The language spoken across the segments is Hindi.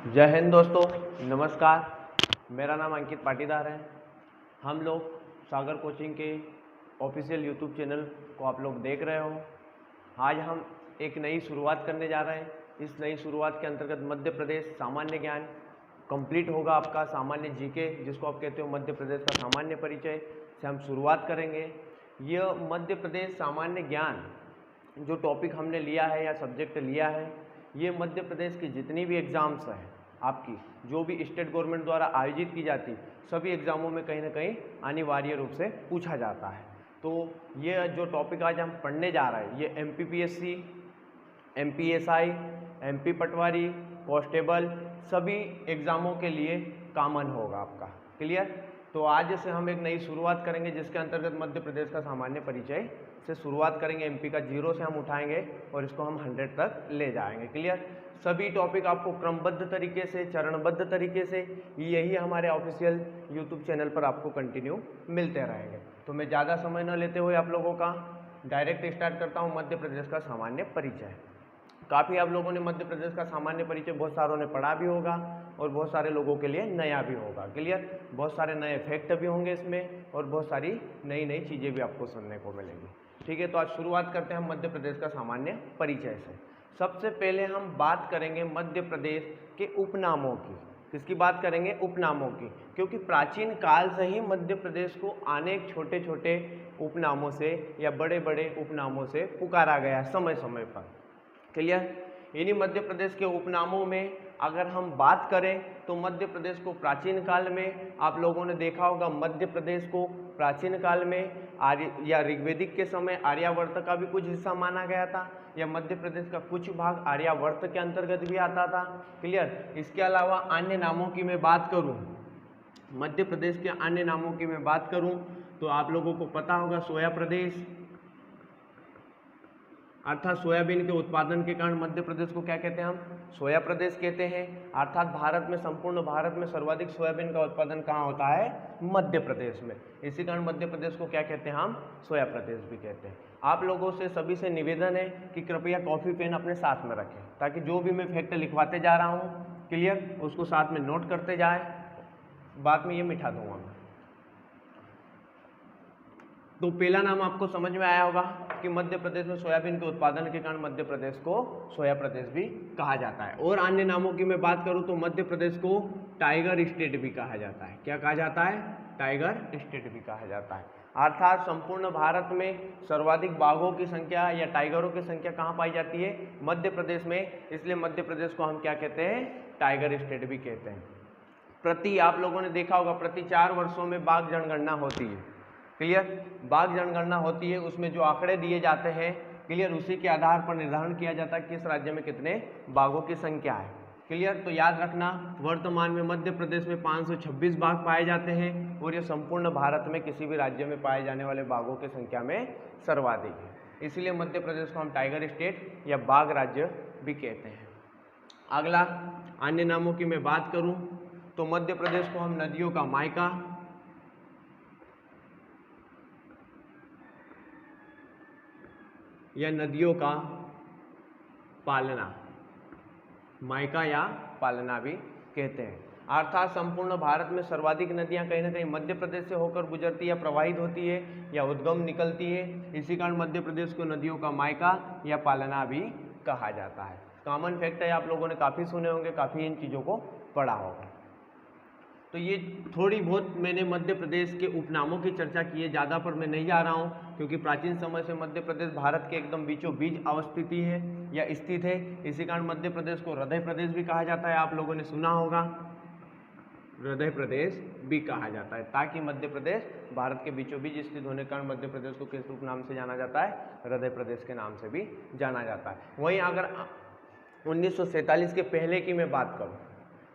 जय हिंद दोस्तों, नमस्कार। मेरा नाम अंकित पाटीदार है। हम लोग सागर कोचिंग के ऑफिशियल यूट्यूब चैनल को आप लोग देख रहे हो। आज हम एक नई शुरुआत करने जा रहे हैं। इस नई शुरुआत के अंतर्गत मध्य प्रदेश सामान्य ज्ञान कंप्लीट होगा। आपका सामान्य जीके, जिसको आप कहते हो मध्य प्रदेश का सामान्य परिचय, से हम शुरुआत करेंगे। यह मध्य प्रदेश सामान्य ज्ञान जो टॉपिक हमने लिया है या सब्जेक्ट लिया है, ये मध्य प्रदेश की जितनी भी एग्ज़ाम्स हैं, आपकी जो भी स्टेट गवर्नमेंट द्वारा आयोजित की जाती, सभी एग्ज़ामों में कहीं ना कहीं अनिवार्य रूप से पूछा जाता है। तो ये जो टॉपिक आज हम पढ़ने जा रहे हैं, ये MPPSC, MPSI, MP पटवारी, कांस्टेबल सभी एग्ज़ामों के लिए कॉमन होगा आपका। क्लियर? तो आज से हम एक नई शुरुआत करेंगे, जिसके अंतर्गत मध्य प्रदेश का सामान्य परिचय से शुरुआत करेंगे। MP का 0 से हम उठाएंगे और इसको हम 100 तक ले जाएंगे। क्लियर? सभी टॉपिक आपको क्रमबद्ध तरीके से, चरणबद्ध तरीके से, यही हमारे ऑफिशियल यूट्यूब चैनल पर आपको कंटिन्यू मिलते रहेंगे। तो मैं ज़्यादा समय न लेते हुए आप लोगों का डायरेक्ट स्टार्ट करता हूँ मध्य प्रदेश का सामान्य परिचय। काफ़ी आप लोगों ने मध्य प्रदेश का सामान्य परिचय बहुत सारों ने पढ़ा भी होगा और बहुत सारे लोगों के लिए नया भी होगा। क्लियर? बहुत सारे नए फैक्ट भी होंगे इसमें और बहुत सारी नई नई चीज़ें भी आपको सुनने को मिलेंगी। ठीक है, तो आज शुरुआत करते हैं मध्य प्रदेश का सामान्य परिचय से। सबसे पहले हम बात करेंगे मध्य प्रदेश के उपनामों की। किसकी बात करेंगे? उपनामों की। क्योंकि प्राचीन काल से ही मध्य प्रदेश को अनेक छोटे छोटे उपनामों से या बड़े बड़े उपनामों से पुकारा गया समय समय पर। क्लियर? इन्हीं मध्य प्रदेश के उपनामों में अगर हम बात करें तो मध्य प्रदेश को प्राचीन काल में आप लोगों ने देखा होगा, मध्य प्रदेश को प्राचीन काल में आर्य या ऋग्वेदिक के समय आर्यावर्त का भी कुछ हिस्सा माना गया था, या मध्य प्रदेश का कुछ भाग आर्यावर्त के अंतर्गत भी आता था। क्लियर? इसके अलावा अन्य नामों की मैं बात करूं, मध्य प्रदेश के अन्य नामों की मैं बात करूं तो आप लोगों को पता होगा सोया प्रदेश, अर्थात सोयाबीन के उत्पादन के कारण मध्य प्रदेश को क्या कहते हैं? हम सोया प्रदेश कहते हैं। अर्थात भारत में, संपूर्ण भारत में सर्वाधिक सोयाबीन का उत्पादन कहाँ होता है? मध्य प्रदेश में। इसी कारण मध्य प्रदेश को क्या कहते हैं? हम सोया प्रदेश भी कहते हैं। आप लोगों से सभी से निवेदन है कि कृपया कॉपी पेन अपने साथ में रखें, ताकि जो भी मैं फैक्ट लिखवाते जा रहा हूँ, क्लियर, उसको साथ में नोट करते जाए। बाद में ये मिठा दूंगा मैं। तो पहला नाम आपको समझ में आया होगा कि मध्य प्रदेश में सोयाबीन के उत्पादन के कारण मध्य प्रदेश को सोया प्रदेश भी कहा जाता है। और अन्य नामों की मैं बात करूं तो मध्य प्रदेश को टाइगर स्टेट भी कहा जाता है। क्या कहा जाता है? टाइगर स्टेट भी कहा जाता है। अर्थात संपूर्ण भारत में सर्वाधिक बाघों की संख्या या टाइगरों की संख्या कहाँ पाई जाती है? मध्य प्रदेश में। इसलिए मध्य प्रदेश को हम क्या कहते हैं? टाइगर स्टेट भी कहते हैं। आप लोगों ने देखा होगा, प्रति 4 वर्षों में बाघ जनगणना होती है। क्लियर? बाघ जनगणना होती है, उसमें जो आंकड़े दिए जाते हैं, क्लियर, उसी के आधार पर निर्धारण किया जाता है किस राज्य में कितने बाघों की संख्या है। क्लियर? तो याद रखना, वर्तमान में मध्य प्रदेश में 526 बाघ पाए जाते हैं और ये संपूर्ण भारत में किसी भी राज्य में पाए जाने वाले बाघों की संख्या में सर्वाधिक है। इसलिए मध्य प्रदेश को हम टाइगर स्टेट या बाघ राज्य भी कहते हैं। अगला अन्य नामों की मैं बात करूं तो मध्य प्रदेश को हम नदियों का मायका या नदियों का पालना, मायका या पालना भी कहते हैं। अर्थात संपूर्ण भारत में सर्वाधिक नदियां कहीं ना कहीं मध्य प्रदेश से होकर गुजरती या प्रवाहित होती है या उद्गम निकलती है। इसी कारण मध्य प्रदेश को नदियों का मायका या पालना भी कहा जाता है। कॉमन फैक्ट है, आप लोगों ने काफ़ी सुने होंगे, काफ़ी इन चीज़ों को पढ़ा होगा। तो ये थोड़ी बहुत मैंने मध्य प्रदेश के उपनामों की चर्चा की है, ज़्यादा पर मैं नहीं जा रहा हूँ, क्योंकि प्राचीन समय से मध्य प्रदेश भारत के एकदम बीचों बीच अवस्थित है या स्थित है। इसी कारण मध्य प्रदेश को हृदय प्रदेश भी कहा जाता है। आप लोगों ने सुना होगा, हृदय प्रदेश भी कहा जाता है, ताकि मध्य प्रदेश भारत के बीचों बीच स्थित होने के कारण मध्य प्रदेश को किस उपनाम से जाना जाता है? हृदय प्रदेश के नाम से भी जाना जाता है। वहीं अगर 1947 के पहले की मैं बात करूँ,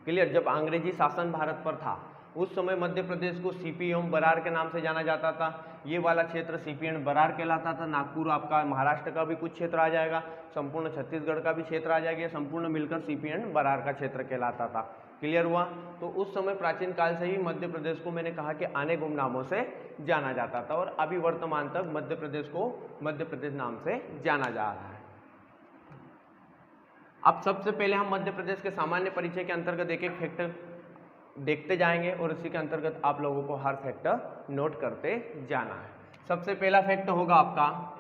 क्लियर, जब अंग्रेजी शासन भारत पर था, उस समय मध्य प्रदेश को CP बरार के नाम से जाना जाता था। ये वाला क्षेत्र CP बरार कहलाता था। नागपुर आपका महाराष्ट्र का भी कुछ क्षेत्र आ जाएगा, संपूर्ण छत्तीसगढ़ का भी क्षेत्र आ जाएगा, संपूर्ण मिलकर CP बरार का क्षेत्र कहलाता था। क्लियर हुआ? तो उस समय प्राचीन काल से ही मध्य प्रदेश को मैंने कहा कि अनेक उपनामों से जाना जाता था और अभी वर्तमान तक मध्य प्रदेश को मध्य प्रदेश नाम से जाना जा रहा है। अब सबसे पहले हम मध्य प्रदेश के सामान्य परिचय के अंतर्गत एक एक फैक्टर देखते जाएंगे और इसी के अंतर्गत आप लोगों को हर फैक्टर नोट करते जाना है। सबसे पहला फैक्ट होगा आपका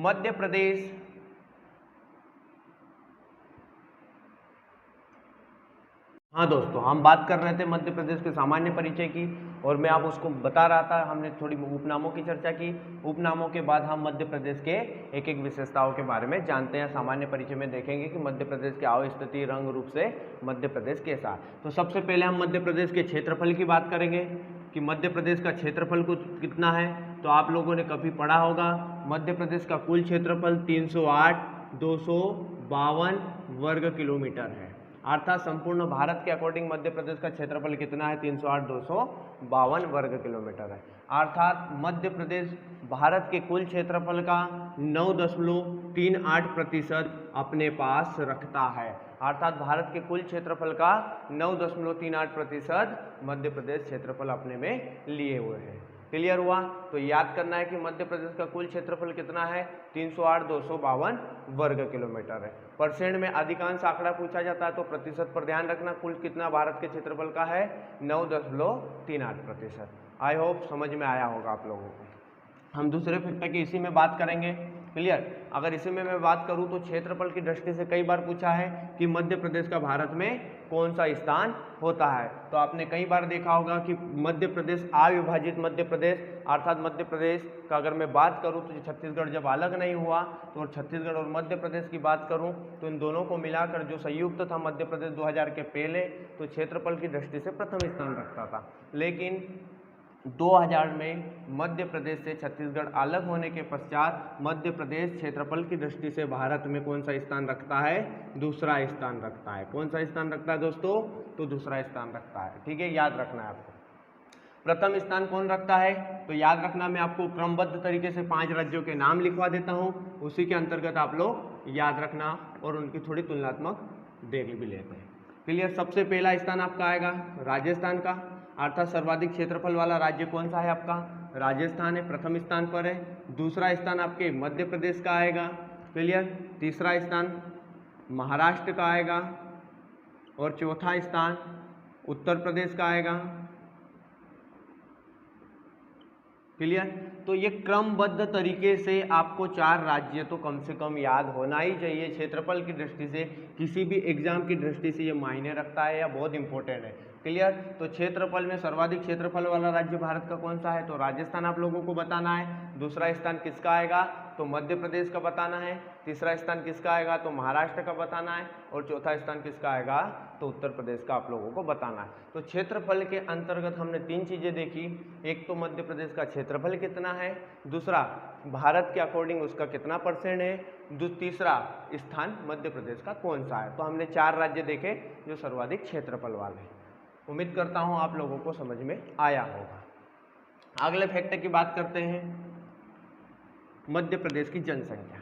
मध्य प्रदेश हाँ दोस्तों, हम बात कर रहे थे मध्य प्रदेश के सामान्य परिचय की और मैं आप उसको बता रहा था, हमने थोड़ी उपनामों की चर्चा की। उपनामों के बाद हम मध्य प्रदेश के एक एक विशेषताओं के बारे में जानते हैं। सामान्य परिचय में देखेंगे कि मध्य प्रदेश की आव स्थिति रंग रूप से मध्य प्रदेश कैसा है। तो सबसे पहले हम मध्य प्रदेश के क्षेत्रफल की बात करेंगे कि मध्य प्रदेश का क्षेत्रफल कितना है। तो आप लोगों ने कभी पढ़ा होगा मध्य प्रदेश का कुल क्षेत्रफल 308,252 वर्ग किलोमीटर है। अर्थात संपूर्ण भारत के अकॉर्डिंग मध्य प्रदेश का क्षेत्रफल कितना है 308,252 वर्ग किलोमीटर है। अर्थात मध्य प्रदेश भारत के कुल क्षेत्रफल का 9.38% अपने पास रखता है। अर्थात भारत के कुल क्षेत्रफल का 9.38% मध्य प्रदेश क्षेत्रफल अपने में लिए हुए हैं। क्लियर हुआ? तो याद करना है कि मध्य प्रदेश का कुल क्षेत्रफल कितना है 308,252 वर्ग किलोमीटर है। परसेंट में अधिकांश आंकड़ा पूछा जाता है तो प्रतिशत पर ध्यान रखना। कुल कितना भारत के क्षेत्रफल का है 9.38%। आई होप समझ में आया होगा आप लोगों को। हम दूसरे फैक्टर की इसी में बात करेंगे। क्लियर? अगर इसी में मैं बात करूं तो क्षेत्रफल की दृष्टि से कई बार पूछा है कि मध्य प्रदेश का भारत में कौन सा स्थान होता है। तो आपने कई बार देखा होगा कि मध्य प्रदेश अविभाजित मध्य प्रदेश, अर्थात मध्य प्रदेश का अगर मैं बात करूं तो छत्तीसगढ़ जब अलग नहीं हुआ तो छत्तीसगढ़ और मध्य प्रदेश की बात करूं तो इन दोनों को मिलाकर जो संयुक्त था मध्य प्रदेश 2000 के पहले तो क्षेत्रफल की दृष्टि से प्रथम स्थान रखता था। लेकिन 2000 में मध्य प्रदेश से छत्तीसगढ़ अलग होने के पश्चात मध्य प्रदेश क्षेत्रफल की दृष्टि से भारत में कौन सा स्थान रखता है? दूसरा स्थान रखता है। कौन सा स्थान रखता है दोस्तों? तो दूसरा स्थान रखता है। ठीक है, याद रखना है आपको। प्रथम स्थान कौन रखता है? तो याद रखना, मैं आपको क्रमबद्ध तरीके से 5 राज्यों के नाम लिखवा देता हूं, उसी के अंतर्गत आप लोग याद रखना और उनकी थोड़ी तुलनात्मक देख भी लेते हैं। क्लियर? सबसे पहला स्थान आपका आएगा राजस्थान का, अर्थात सर्वाधिक क्षेत्रफल वाला राज्य कौन सा है आपका? राजस्थान है, प्रथम स्थान पर है। दूसरा स्थान आपके मध्य प्रदेश का आएगा। क्लियर? तीसरा स्थान महाराष्ट्र का आएगा और चौथा स्थान उत्तर प्रदेश का आएगा। क्लियर? तो ये क्रमबद्ध तरीके से आपको 4 राज्य तो कम से कम याद होना ही चाहिए। क्षेत्रफल की दृष्टि से किसी भी एग्जाम की दृष्टि से ये मायने रखता है या बहुत इंपॉर्टेंट है। क्लियर? तो क्षेत्रफल में सर्वाधिक क्षेत्रफल वाला राज्य भारत का कौन सा है? तो राजस्थान आप लोगों को बताना है। दूसरा स्थान किसका आएगा? तो मध्य प्रदेश का बताना है। तीसरा स्थान किसका आएगा? तो महाराष्ट्र का बताना है। और चौथा स्थान किसका आएगा? तो उत्तर प्रदेश का आप लोगों को बताना है। तो क्षेत्रफल के अंतर्गत हमने 3 चीजें देखी। एक तो मध्य प्रदेश का क्षेत्रफल कितना है, दूसरा भारत के अकॉर्डिंग उसका कितना परसेंट है, तीसरा स्थान मध्य प्रदेश का कौन सा है। तो हमने 4 राज्य देखे जो सर्वाधिक क्षेत्रफल वाले हैं। उम्मीद करता हूं आप लोगों को समझ में आया होगा। अगले फैक्टर की बात करते हैं, मध्य प्रदेश की जनसंख्या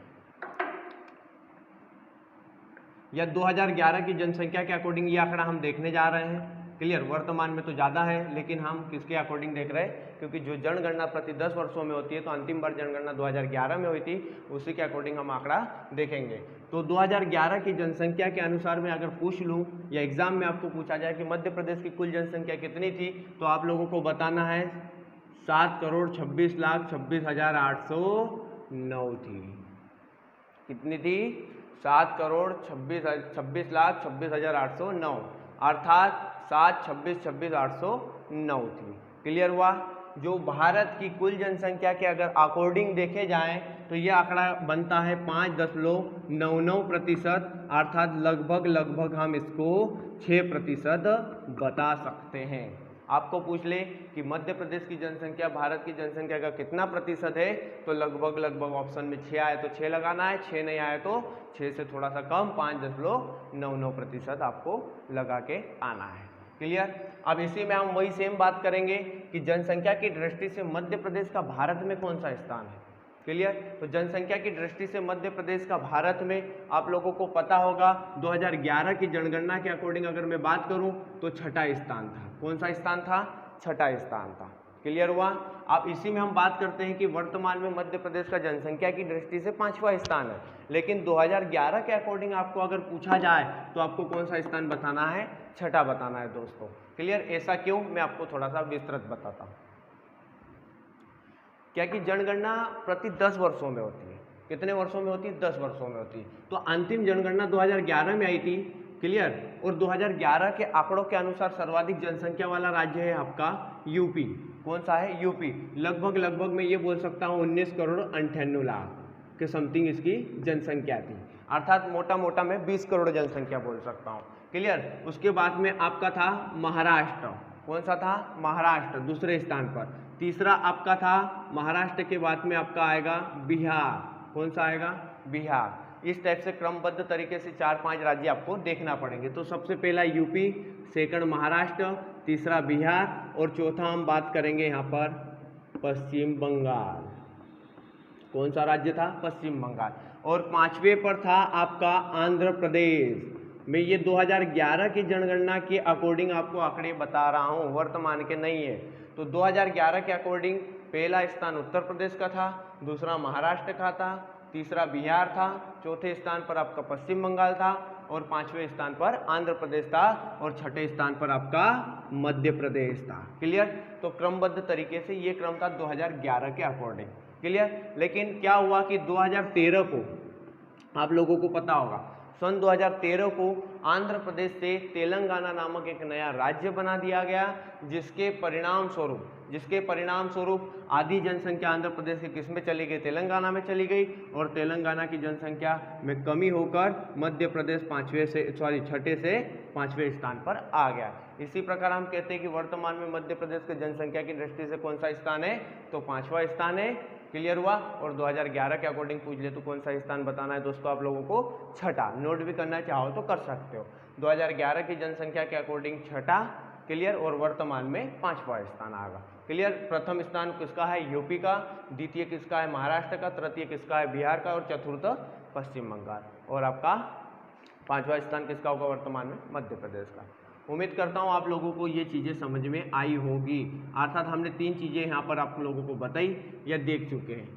या 2011 की जनसंख्या के अकॉर्डिंग ये आंकड़ा हम देखने जा रहे हैं। क्लियर? वर्तमान में तो ज़्यादा है, लेकिन हम किसके अकॉर्डिंग देख रहे हैं? क्योंकि जो जनगणना प्रति 10 वर्षों में होती है, तो अंतिम बार जनगणना 2011 में हुई थी, उसी के अकॉर्डिंग हम आंकड़ा देखेंगे। तो 2011 की जनसंख्या के अनुसार मैं अगर पूछ लूँ या एग्जाम में आपको पूछा जाए कि मध्य प्रदेश की कुल जनसंख्या कितनी थी, तो आप लोगों को बताना है 7,26,26,809 थी। कितनी थी? 7,26,26,809, अर्थात 7,26,26,809 थी। क्लियर हुआ? जो भारत की कुल जनसंख्या के अगर अकॉर्डिंग देखे जाएं तो ये आंकड़ा बनता है 5.99%, अर्थात लगभग हम इसको 6% बता सकते हैं। आपको पूछ ले कि मध्य प्रदेश की जनसंख्या भारत की जनसंख्या का कितना प्रतिशत है, तो लगभग ऑप्शन में 6 आए तो 6 लगाना है, 6 नहीं आए तो 6 से थोड़ा सा कम 5.99% आपको लगा के आना है। क्लियर? अब इसी में हम वही सेम बात करेंगे कि जनसंख्या की दृष्टि से मध्य प्रदेश का भारत में कौन सा स्थान है। क्लियर? तो जनसंख्या की दृष्टि से मध्य प्रदेश का भारत में आप लोगों को पता होगा 2011 की जनगणना के अकॉर्डिंग अगर मैं बात करूं तो 6ठा स्थान था। कौन सा स्थान था? 6ठा स्थान था। क्लियर हुआ। अब इसी में हम बात करते हैं कि वर्तमान में मध्य प्रदेश का जनसंख्या की दृष्टि से 5वां स्थान है, लेकिन 2011 के अकॉर्डिंग आपको अगर पूछा जाए तो आपको कौन सा स्थान बताना है, छठा बताना है दोस्तों। क्लियर, ऐसा क्यों, मैं आपको थोड़ा सा विस्तृत बताता हूँ। क्या कि जनगणना प्रति 10 वर्षों में होती है। कितने वर्षों में होती है, 10 वर्षों में होती है। तो अंतिम जनगणना 2011 में आई थी। क्लियर, और 2011 के आंकड़ों के अनुसार सर्वाधिक जनसंख्या वाला राज्य है आपका यूपी। कौन सा है, यूपी। लगभग मैं ये बोल सकता हूँ 19 करोड़ 98 लाख के समथिंग इसकी जनसंख्या थी, अर्थात मोटा मैं 20 करोड़ जनसंख्या बोल सकता हूँ। क्लियर, उसके बाद में आपका था महाराष्ट्र। कौन सा था, महाराष्ट्र दूसरे स्थान पर। तीसरा आपका था महाराष्ट्र के बाद में आपका आएगा बिहार। कौन सा आएगा, बिहार। इस टाइप से क्रमबद्ध तरीके से 4-5 राज्य आपको देखना पड़ेंगे। तो सबसे पहला यूपी, सेकंड महाराष्ट्र, तीसरा बिहार और चौथा हम बात करेंगे यहाँ पर पश्चिम बंगाल। कौन सा राज्य था, पश्चिम बंगाल। और 5वें पर था आपका आंध्र प्रदेश। मैं ये 2011 की जनगणना के अकॉर्डिंग आपको आंकड़े बता रहा हूँ, वर्तमान के नहीं है। तो 2011 के अकॉर्डिंग पहला स्थान उत्तर प्रदेश का था, दूसरा महाराष्ट्र का था, तीसरा बिहार था, चौथे स्थान पर आपका पश्चिम बंगाल था और 5वें स्थान पर आंध्र प्रदेश था और छठे स्थान पर आपका मध्य प्रदेश था। क्लियर, तो क्रमबद्ध तरीके से ये क्रम था 2011 के अकॉर्डिंग। क्लियर, लेकिन क्या हुआ कि 2013 को आप लोगों को पता होगा, सन 2013 को आंध्र प्रदेश से तेलंगाना नामक एक नया राज्य बना दिया गया, जिसके परिणाम स्वरूप आधी जनसंख्या आंध्र प्रदेश की किस में चली गई, तेलंगाना में चली गई और तेलंगाना की जनसंख्या में कमी होकर मध्य प्रदेश छठे से 5वें स्थान पर आ गया। इसी प्रकार हम कहते हैं कि वर्तमान में मध्य प्रदेश की जनसंख्या की दृष्टि से कौन सा स्थान है, तो 5वां स्थान है। क्लियर हुआ। और 2011 के अकॉर्डिंग पूछ ले तो कौन सा स्थान बताना है दोस्तों आप लोगों को, छठा। नोट भी करना चाहो तो कर सकते हो। 2011 की जनसंख्या के अकॉर्डिंग छठा। क्लियर, और वर्तमान में 5वां स्थान आएगा। क्लियर, प्रथम स्थान किसका है, यूपी का, द्वितीय किसका है, महाराष्ट्र का, तृतीय किसका है, बिहार का और चतुर्थ पश्चिम बंगाल, और आपका 5वां स्थान किसका होगा वर्तमान में, मध्य प्रदेश का। उम्मीद करता हूँ आप लोगों को ये चीज़ें समझ में आई होगी। अर्थात हमने 3 चीज़ें यहाँ पर आप लोगों को बताई या देख चुके हैं।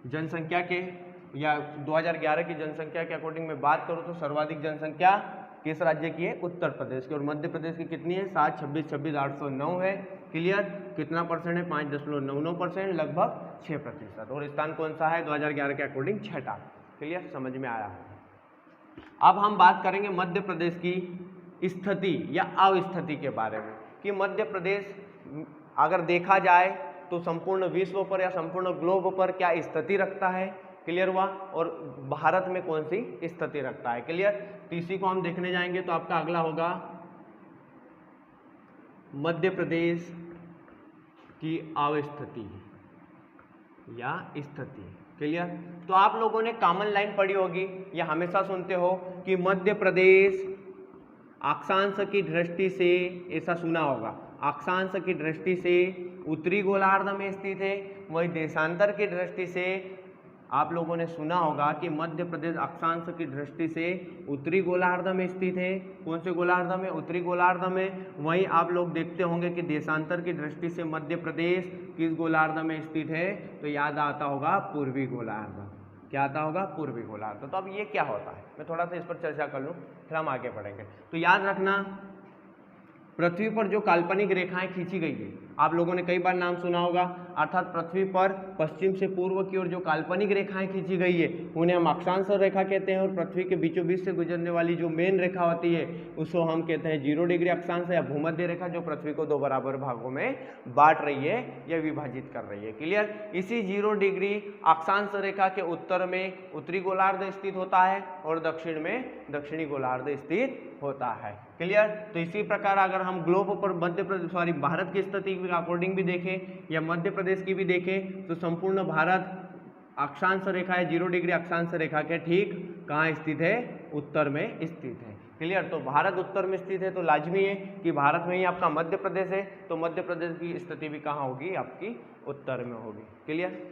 जनसंख्या के या 2011 की जनसंख्या के अकॉर्डिंग मैं बात करूँ तो सर्वाधिक जनसंख्या किस राज्य की है, उत्तर प्रदेश की, और मध्य प्रदेश की कितनी है, 7, 26, 26, 809 है। क्लियर, कितना परसेंट है, 5.99%, लगभग 6%। और स्थान कौन सा है 2011 के अकॉर्डिंग, छठा। क्लियर, समझ में आया। अब हम बात करेंगे मध्य प्रदेश की स्थिति या अवस्थिति के बारे में कि मध्य प्रदेश अगर देखा जाए तो संपूर्ण विश्व पर या संपूर्ण ग्लोब पर क्या स्थिति रखता है। क्लियर हुआ, और भारत में कौन सी स्थिति रखता है। क्लियर, तो इसी को हम देखने जाएंगे। तो आपका अगला होगा मध्य प्रदेश की अवस्थिति या स्थिति। क्लियर, तो आप लोगों ने कॉमन लाइन पढ़ी होगी या हमेशा सुनते हो कि मध्य प्रदेश अक्षांश की दृष्टि से, ऐसा सुना होगा, अक्षांश की दृष्टि से उत्तरी गोलार्ध में स्थित है। वही देशांतर की दृष्टि से आप लोगों ने सुना होगा कि मध्य प्रदेश अक्षांश की दृष्टि से उत्तरी गोलार्ध में स्थित है। कौन से गोलार्ध में, उत्तरी गोलार्ध में। वहीं आप लोग देखते होंगे कि देशांतर की दृष्टि से मध्य प्रदेश किस गोलार्ध में स्थित है, तो याद आता होगा पूर्वी गोलार्ध। क्या आता होगा, पूर्वी गोलार्ध। तो अब ये क्या होता है, मैं थोड़ा सा इस पर चर्चा कर लूँ, फिर हम आगे बढ़ेंगे। तो याद रखना, पृथ्वी पर जो काल्पनिक रेखाएं खींची गई है, आप लोगों ने कई बार नाम सुना होगा, अर्थात पृथ्वी पर पश्चिम से पूर्व की ओर जो काल्पनिक रेखाएं खींची गई है उन्हें हम अक्षांश रेखा कहते हैं। और पृथ्वी के बीचों बीच से गुजरने वाली जो मेन रेखा होती है उसको हम कहते हैं 0 डिग्री अक्षांश या भूमध्य रेखा, जो पृथ्वी को 2 बराबर भागों में बांट रही है या विभाजित कर रही है। क्लियर, इसी 0 डिग्री अक्षांश रेखा के उत्तर में उत्तरी गोलार्ध स्थित होता है और दक्षिण में दक्षिणी गोलार्ध स्थित होता है। क्लियर, तो इसी प्रकार अगर हम ग्लोब पर भारत की स्थिति के अकॉर्डिंग भी देखें या मध्य प्रदेश की भी देखें तो संपूर्ण भारत अक्षांश रेखा है 0 डिग्री अक्षांश रेखा के ठीक कहाँ स्थित है, उत्तर में स्थित है। क्लियर, तो भारत उत्तर में स्थित है तो लाजमी है कि भारत में ही आपका मध्य प्रदेश है, तो मध्य प्रदेश की स्थिति भी कहाँ होगी, आपकी उत्तर में होगी। क्लियर,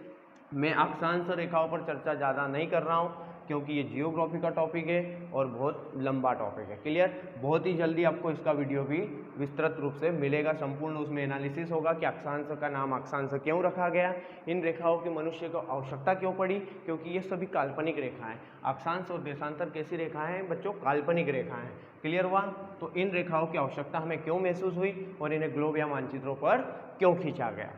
मैं अक्षांश रेखाओं पर चर्चा ज़्यादा नहीं कर रहा हूँ, क्योंकि ये जियोग्राफी का टॉपिक है और बहुत लंबा टॉपिक है। क्लियर? बहुत ही जल्दी आपको इसका वीडियो भी विस्तृत रूप से मिलेगा, संपूर्ण उसमें एनालिसिस होगा कि अक्षांश का नाम अक्षांश क्यों रखा गया, इन रेखाओं की मनुष्य को आवश्यकता क्यों पड़ी, क्योंकि ये सभी काल्पनिक रेखाएं। अक्षांश और देशांतर कैसी रेखाएं हैं बच्चों? काल्पनिक रेखाएं। क्लियर हुआ? तो इन रेखाओं की आवश्यकता हमें क्यों महसूस हुई और इन्हें ग्लोब या मानचित्रों पर क्यों खींचा गया।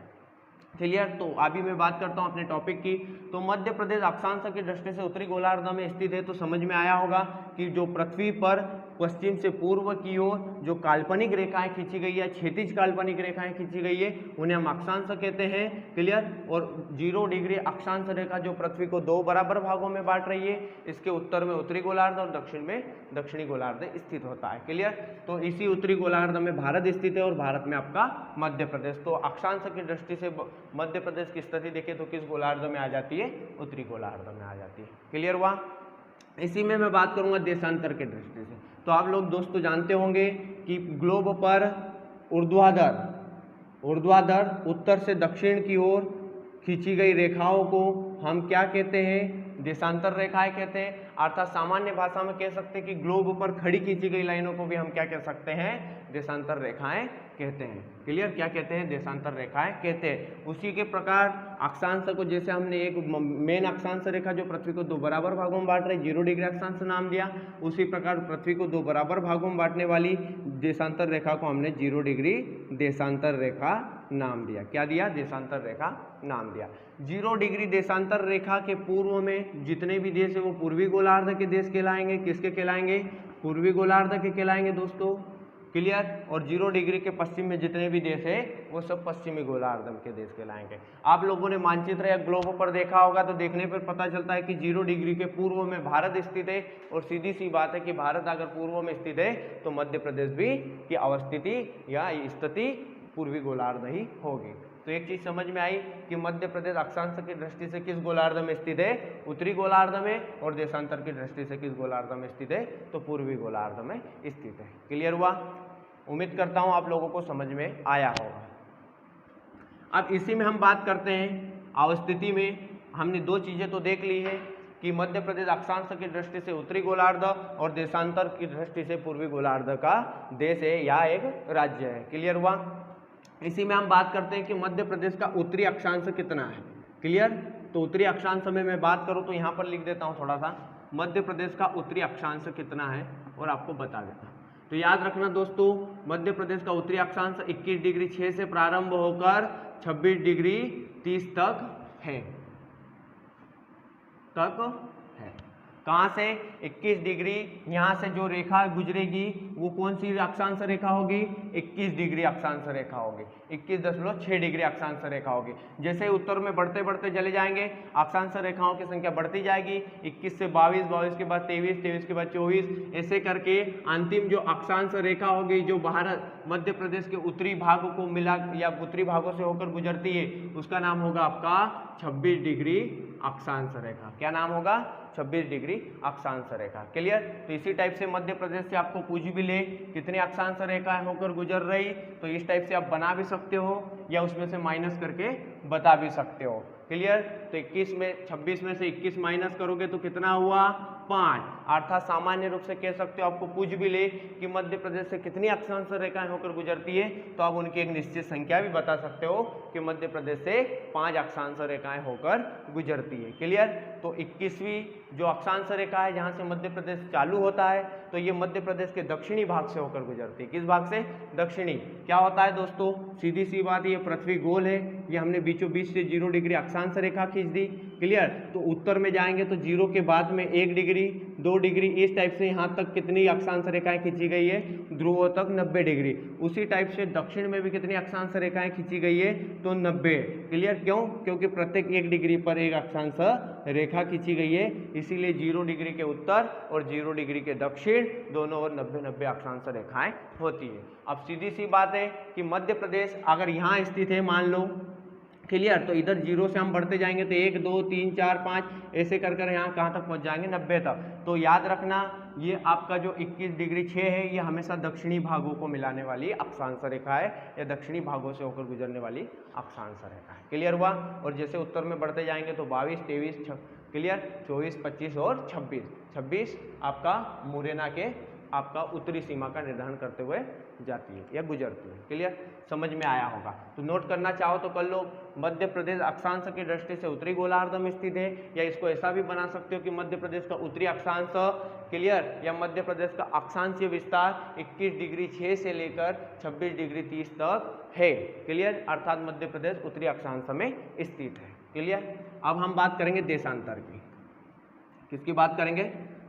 क्लियर? तो अभी मैं बात करता हूं अपने टॉपिक की। तो मध्य प्रदेश अक्षांश की दृष्टि से उत्तरी गोलार्ध में स्थित है। तो समझ में आया होगा कि जो पृथ्वी पर पश्चिम से पूर्व की ओर जो काल्पनिक रेखाएं खींची गई है, क्षैतिज काल्पनिक रेखाएं खींची गई है, उन्हें हम अक्षांश कहते हैं। क्लियर? और 0 डिग्री अक्षांश रेखा जो पृथ्वी को 2 बराबर भागों में बांट रही है, इसके उत्तर में उत्तरी गोलार्ध और दक्षिण में दक्षिणी गोलार्ध स्थित होता है। क्लियर? तो इसी उत्तरी गोलार्ध में भारत स्थित है और भारत में आपका मध्य प्रदेश। तो अक्षांश की दृष्टि से मध्य प्रदेश की स्थिति देखें तो किस गोलार्ध में आ जाती है? उत्तरी गोलार्ध में आ जाती है। क्लियर हुआ? इसी में मैं बात करूंगा देशांतर की दृष्टि से। तो आप लोग दोस्तों जानते होंगे कि ग्लोब पर ऊर्ध्वाधर उत्तर से दक्षिण की ओर खींची गई रेखाओं को हम क्या कहते हैं? देशांतर रेखाएं कहते हैं। अर्थात सामान्य भाषा में कह सकते हैं कि ग्लोब पर खड़ी खींची गई लाइनों को भी हम क्या कह सकते हैं? देशांतर रेखाएं कहते हैं। क्लियर? क्या कहते हैं? देशांतर रेखाएं कहते हैं। उसी के प्रकार अक्षांश को जैसे हमने एक मेन अक्षांश रेखा जो पृथ्वी को 2 बराबर भागों में बांट रही 0 डिग्री अक्षांश नाम दिया, उसी प्रकार पृथ्वी को 2 बराबर भागों में बांटने वाली देशांतर रेखा को हमने 0 डिग्री देशांतर रेखा नाम दिया। क्या दिया? देशांतर रेखा नाम दिया। 0 डिग्री देशांतर रेखा के पूर्व में जितने भी देश है वो पूर्वी गोलार्ध के देश कहलाएंगे। किसके कहलाएंगे? पूर्वी गोलार्ध के कहलाएंगे दोस्तों। क्लियर? और 0 डिग्री के पश्चिम में जितने भी देश है वो सब पश्चिमी गोलार्ध के देश कहलाएंगे। आप लोगों ने मानचित्र या ग्लोब पर देखा होगा तो देखने पर पता चलता है कि 0 डिग्री के पूर्व में भारत स्थित है और सीधी सी बात है कि भारत अगर पूर्व में स्थित है तो मध्य प्रदेश भी की अवस्थिति या स्थिति पूर्वी गोलार्ध ही होगी। तो एक चीज समझ में आई कि मध्य प्रदेश अक्षांश की दृष्टि से किस गोलार्ध में स्थित है? उत्तरी गोलार्ध में। और देशांतर की दृष्टि से किस गोलार्ध में स्थित है? तो पूर्वी गोलार्ध में स्थित है। क्लियर हुआ? उम्मीद करता हूं आप लोगों को समझ में आया होगा। अब इसी में हम बात करते हैं अवस्थिति में। हमने 2 चीजें तो देख ली है कि मध्य प्रदेश अक्षांश की दृष्टि से उत्तरी गोलार्ध और देशांतर की दृष्टि से पूर्वी गोलार्ध का देश है या एक राज्य है। क्लियर हुआ? इसी में हम बात करते हैं कि मध्य प्रदेश का उत्तरी अक्षांश कितना है। क्लियर? तो उत्तरी अक्षांश में मैं बात करूं तो यहां पर लिख देता हूं थोड़ा सा, मध्य प्रदेश का उत्तरी अक्षांश कितना है और आपको बता देता हूं। तो याद रखना दोस्तों, मध्य प्रदेश का उत्तरी अक्षांश 21 डिग्री 6 से प्रारंभ होकर 26 डिग्री 30 तक है। कहां से? 21 डिग्री यहां से जो रेखा गुजरेगी वो कौन सी अक्षांश रेखा होगी? 21 डिग्री अक्षांश रेखा होगी। 21.6 डिग्री अक्षांश रेखा होगी। जैसे उत्तर में बढ़ते बढ़ते चले जाएंगे अक्षांश रेखाओं की संख्या बढ़ती जाएगी। 21 से 22, 22 के बाद 23, 23 के बाद 24, ऐसे करके अंतिम जो अक्षांश रेखा होगी जो भारत मध्य प्रदेश के उत्तरी भाग को मिला या उत्तरी भागों से होकर गुजरती है उसका नाम होगा आपका 26 डिग्री अक्षांश रेखा। क्या नाम होगा? 26 डिग्री अक्षांश रेखा। क्लियर? तो इसी टाइप से मध्य प्रदेश से आपको पूछ भी ले कितने अक्षांश रेखाएं होकर गुजर रही, तो इस टाइप से आप बना भी सकते हो या उसमें से माइनस करके बता भी सकते हो। क्लियर? तो 26 में से 21 माइनस करोगे तो कितना हुआ? 5। अर्थात सामान्य रूप से कह सकते हो आपको पूछ भी ले कि मध्य प्रदेश से कितनी अक्षांश रेखाएं होकर गुजरती है तो आप उनकी एक निश्चित संख्या भी बता सकते हो कि मध्य प्रदेश से 5 अक्षांश रेखाएं होकर गुजरती है। क्लियर? तो 21वीं जो अक्षांश रेखा है जहां से मध्य प्रदेश चालू होता है तो ये मध्य प्रदेश के दक्षिणी भाग से होकर गुजरती है। किस भाग से? दक्षिणी। क्या होता है दोस्तों? सीधी सी बात, ये पृथ्वी गोल है, ये हमने बीचों बीच से 0 डिग्री अक्षांश रेखा खींच दी। क्लियर? तो उत्तर में जाएंगे तो 0 के बाद में 1 डिग्री 2 डिग्री इस टाइप से यहाँ तक कितनी अक्षांश रेखाएं खींची गई है? ध्रुवों तक 90 डिग्री। उसी टाइप से दक्षिण में भी कितनी अक्षांश रेखाएं खींची गई है? तो 90। क्लियर? क्यों? क्योंकि प्रत्येक 1 डिग्री पर एक अक्षांश रेखा खींची गई है, इसीलिए 0 डिग्री के उत्तर और 0 डिग्री के दक्षिण दोनों ओर 90-90 अक्षांश रेखाएं होती है। अब सीधी सी बात है कि मध्य प्रदेश अगर यहाँ स्थित है मान लो, क्लियर, तो इधर 0 से हम बढ़ते जाएंगे तो 1 2 3 4 5 ऐसे कर कर यहाँ कहाँ तक पहुँच जाएंगे? 90 तक। तो याद रखना ये आपका जो 21 डिग्री 6 है ये हमेशा दक्षिणी भागों को मिलाने वाली अक्षांश रेखा है या दक्षिणी भागों से होकर गुजरने वाली अक्षांश रेखा है। क्लियर हुआ? और जैसे उत्तर में बढ़ते जाएंगे तो 22, 23, क्लियर, 24, 25 और 26। 26 आपका मुरैना के आपका उत्तरी सीमा का निर्धारण करते हुए जाती है या गुजरती है। क्लियर, समझ में आया होगा। तो नोट करना चाहो तो कर लो, मध्य प्रदेश अक्षांश की दृष्टि से उत्तरी गोलार्ध में स्थित है, या इसको ऐसा भी बना सकते हो कि मध्य प्रदेश का उत्तरी अक्षांश, क्लियर, या मध्य प्रदेश का अक्षांशीय विस्तार 21 डिग्री 6 से लेकर 26 डिग्री 30 तक है। क्लियर, अर्थात मध्य प्रदेश उत्तरी अक्षांश में स्थित है। क्लियर, अब हम बात करेंगे देशांतर की। किसकी बात करेंगे?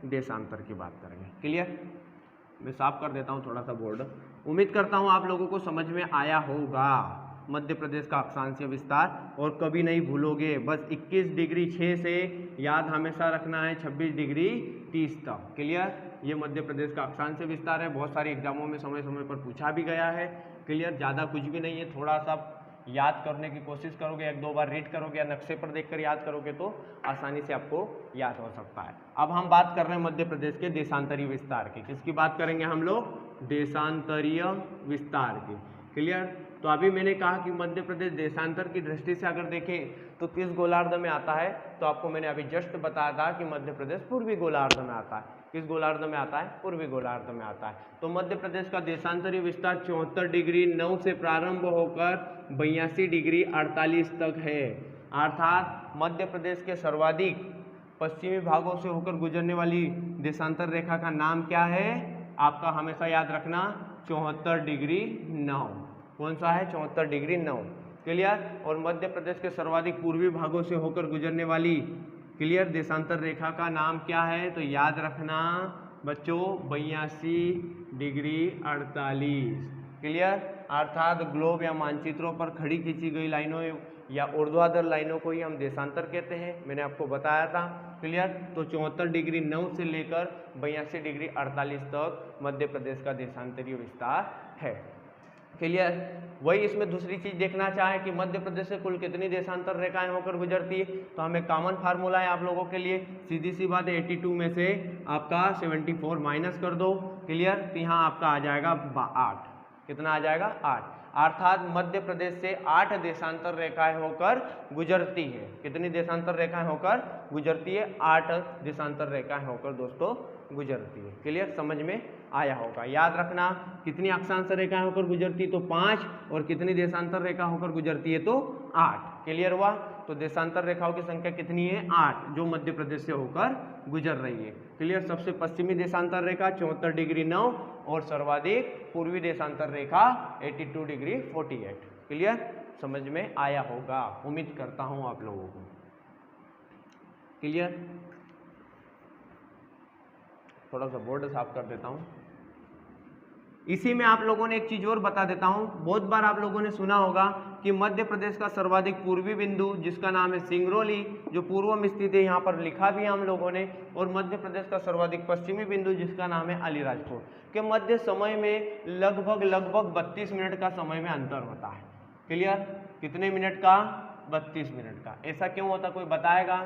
देशांतर की बात करेंगे। क्लियर, मैं साफ कर देता हूं थोड़ा सा बोर्ड। उम्मीद करता हूं आप लोगों को समझ में आया होगा मध्य प्रदेश का अक्षांशीय विस्तार, और कभी नहीं भूलोगे। बस 21 डिग्री 6 से याद हमेशा रखना है 26 डिग्री 30 तक। क्लियर, ये मध्य प्रदेश का अक्षांशीय विस्तार है। बहुत सारे एग्जामों में समय समय पर पूछा भी गया है। क्लियर, ज़्यादा कुछ भी नहीं है, थोड़ा सा याद करने की कोशिश करोगे, 1-2 बार रीड करोगे या नक्शे पर देखकर याद करोगे तो आसानी से आपको याद हो सकता है। अब हम बात कर रहे हैं मध्य प्रदेश के देशांतरीय विस्तार की। किसकी बात करेंगे हम लोग? देशांतरीय विस्तार की। क्लियर, तो अभी मैंने कहा कि मध्य प्रदेश देशांतर की दृष्टि से अगर देखें तो किस गोलार्ध में आता है, तो आपको मैंने अभी जस्ट बताया था कि मध्य प्रदेश पूर्वी गोलार्ध में आता है। किस गोलार्ध में आता है? पूर्वी गोलार्ध में आता है। तो मध्य प्रदेश का देशांतरीय विस्तार 74 डिग्री 9 से प्रारंभ होकर 82 डिग्री 48 तक है। अर्थात मध्य प्रदेश के सर्वाधिक पश्चिमी भागों से होकर गुजरने वाली देशांतर रेखा का नाम क्या है? आपका हमेशा याद रखना 74 डिग्री 9। कौन सा है? 74 डिग्री 9। क्लियर, और मध्य प्रदेश के सर्वाधिक पूर्वी भागों से होकर गुजरने वाली क्लियर देशांतर रेखा का नाम क्या है? तो याद रखना बच्चों 82 डिग्री 48। क्लियर, अर्थात ग्लोब या मानचित्रों पर खड़ी खींची गई लाइनों या ऊर्ध्वाधर लाइनों को ही हम देशांतर कहते हैं, मैंने आपको बताया था। क्लियर, तो 74 डिग्री 9 से लेकर 82 डिग्री 48 तक मध्य प्रदेश का देशांतरीय विस्तार है। क्लियर, वही इसमें दूसरी चीज देखना चाहे कि मध्य प्रदेश से कुल कितनी देशांतर रेखाएं होकर गुजरती है, तो हमें कॉमन फार्मूला है आप लोगों के लिए, सीधी सी बात है 82 में से आपका 74 माइनस कर दो। क्लियर, तो यहाँ आपका आ जाएगा 8। कितना आ जाएगा? 8। अर्थात मध्य प्रदेश से 8 देशांतर रेखाएं होकर गुजरती है। कितनी देशांतर रेखाएं होकर गुजरती है? 8 देशांतर रेखाएं होकर दोस्तों गुजरती है। क्लियर, समझ में आया होगा। याद रखना कितनी अक्षांश रेखाएं होकर गुजरती है? तो 5। और कितनी देशांतर रेखा होकर गुजरती है? तो 8। क्लियर हुआ? तो देशांतर रेखाओं की संख्या कितनी है? 8, जो मध्य प्रदेश से होकर गुजर रही है। क्लियर, सबसे पश्चिमी देशांतर रेखा 74 डिग्री 9 और सर्वाधिक पूर्वी देशांतर रेखा 82 डिग्री 48। क्लियर, समझ में आया होगा, उम्मीद करता हूं आप लोगों को। क्लियर, थोड़ा सा बोर्ड साफ कर देता हूं। इसी में आप लोगों ने एक चीज और बता देता हूं, बहुत बार आप लोगों ने सुना होगा कि मध्य प्रदेश का सर्वाधिक पूर्वी बिंदु जिसका नाम है सिंगरौली, जो पूर्व में स्थित है, यहाँ पर लिखा भी है हम लोगों ने, और मध्य प्रदेश का सर्वाधिक पश्चिमी बिंदु जिसका नाम है अलीराजपुर, के मध्य समय में लगभग 32 मिनट का समय में अंतर होता है। क्लियर, कितने मिनट का? 32 मिनट का। ऐसा क्यों होता, कोई बताएगा?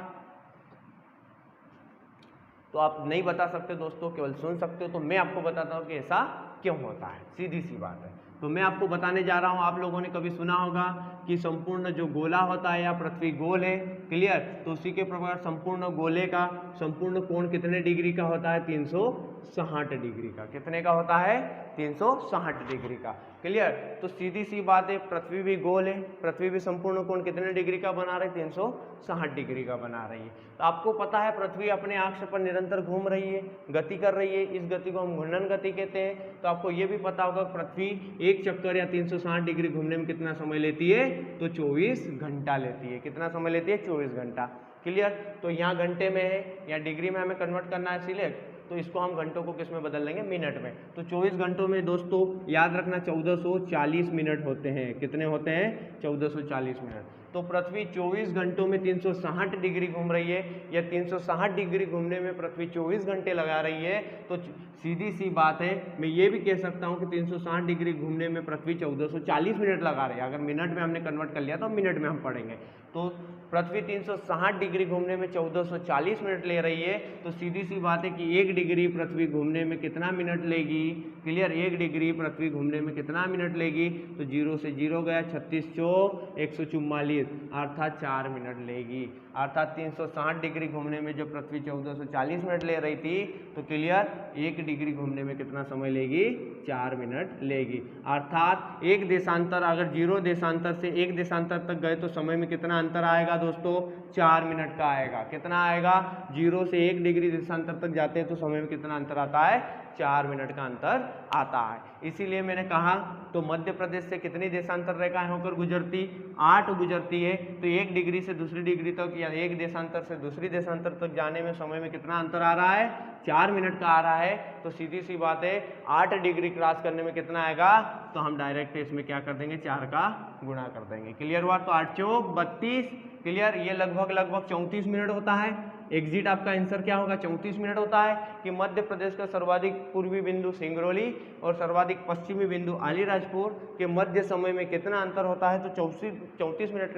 तो आप नहीं बता सकते दोस्तों, केवल सुन सकते हो, तो मैं आपको बताता हूँ कि ऐसा क्यों होता है। सीधी सी बात है, तो मैं आपको बताने जा रहा हूँ। आप लोगों ने कभी सुना होगा कि संपूर्ण जो गोला होता है या पृथ्वी गोल है, क्लियर, तो उसी के प्रकार संपूर्ण गोले का संपूर्ण कोण कितने डिग्री का होता है? 360 डिग्री का। कितने का होता है? 360 डिग्री का। क्लियर, तो सीधी सी बात है, पृथ्वी भी गोल है, पृथ्वी भी संपूर्ण कोण कितने डिग्री का बना रही है? 360 डिग्री का बना रही है। तो आपको पता है पृथ्वी अपने अक्ष पर निरंतर घूम रही है, गति कर रही है, इस गति को हम घूर्णन गति कहते हैं। तो आपको ये भी पता होगा पृथ्वी एक चक्कर या 360 डिग्री घूमने में कितना समय लेती है? तो 24 घंटा लेती है। कितना समय लेती है? 24 घंटा। क्लियर, तो यहाँ घंटे में है या डिग्री में हमें कन्वर्ट करना है सिलेक्ट, तो इसको हम घंटों को किस में बदल लेंगे? मिनट में। तो 24 घंटों में दोस्तों याद रखना 1440 मिनट होते हैं। कितने होते हैं? 1440 मिनट। तो पृथ्वी 24 घंटों में 360 डिग्री घूम रही है, या 360 डिग्री घूमने में पृथ्वी 24 घंटे लगा रही है, तो सीधी सी बात है, मैं ये भी कह सकता हूँ कि 360 डिग्री घूमने में पृथ्वी 1440 मिनट लगा रही है। अगर मिनट में हमने कन्वर्ट कर लिया तो मिनट में हम पढ़ेंगे। तो पृथ्वी 360 डिग्री घूमने में 1440 मिनट ले रही है, तो सीधी सी बात है कि 1 डिग्री पृथ्वी घूमने में कितना मिनट लेगी? क्लियर। 1 डिग्री पृथ्वी घूमने में कितना मिनट लेगी, तो 0 से 0 गया, 36 चौक 144 अर्थात 4 मिनट लेगी। अर्थात 360 डिग्री घूमने में जो पृथ्वी 1440 मिनट ले रही थी, तो क्लियर 1 डिग्री घूमने में कितना समय लेगी, 4 मिनट लेगी। अर्थात एक देशांतर, अगर 0 देशांतर से 1 देशांतर तक गए तो समय में कितना अंतर आएगा दोस्तों, 4 मिनट का आएगा। कितना आएगा, 0 से 1 डिग्री देशांतर तक जाते हैं तो समय में कितना अंतर आता है, 4 मिनट का अंतर आता है। इसीलिए मैंने कहा तो मध्य प्रदेश से कितनी देशांतर रेखाएं होकर गुजरती, 8 गुजरती है। तो 1 डिग्री से दूसरी डिग्री तक या एक देशांतर से दूसरी देशांतर तक जाने में समय में कितना अंतर आ रहा है, 4 मिनट का आ रहा है। तो सीधी सी बात है 8 डिग्री क्रॉस करने में कितना आएगा, तो हम डायरेक्ट इसमें क्या कर देंगे, 4 का गुणा कर देंगे। क्लियर हुआ। तो 8 चौक 32, क्लियर। ये लगभग 34 मिनट होता है। एग्जिट आपका आंसर क्या होगा, 34 मिनट होता है। कि मध्य प्रदेश का सर्वाधिक पूर्वी बिंदु सिंगरौली और सर्वाधिक पश्चिमी बिंदु अलीराजपुर के मध्य समय में कितना अंतर होता है, तो 34 मिनट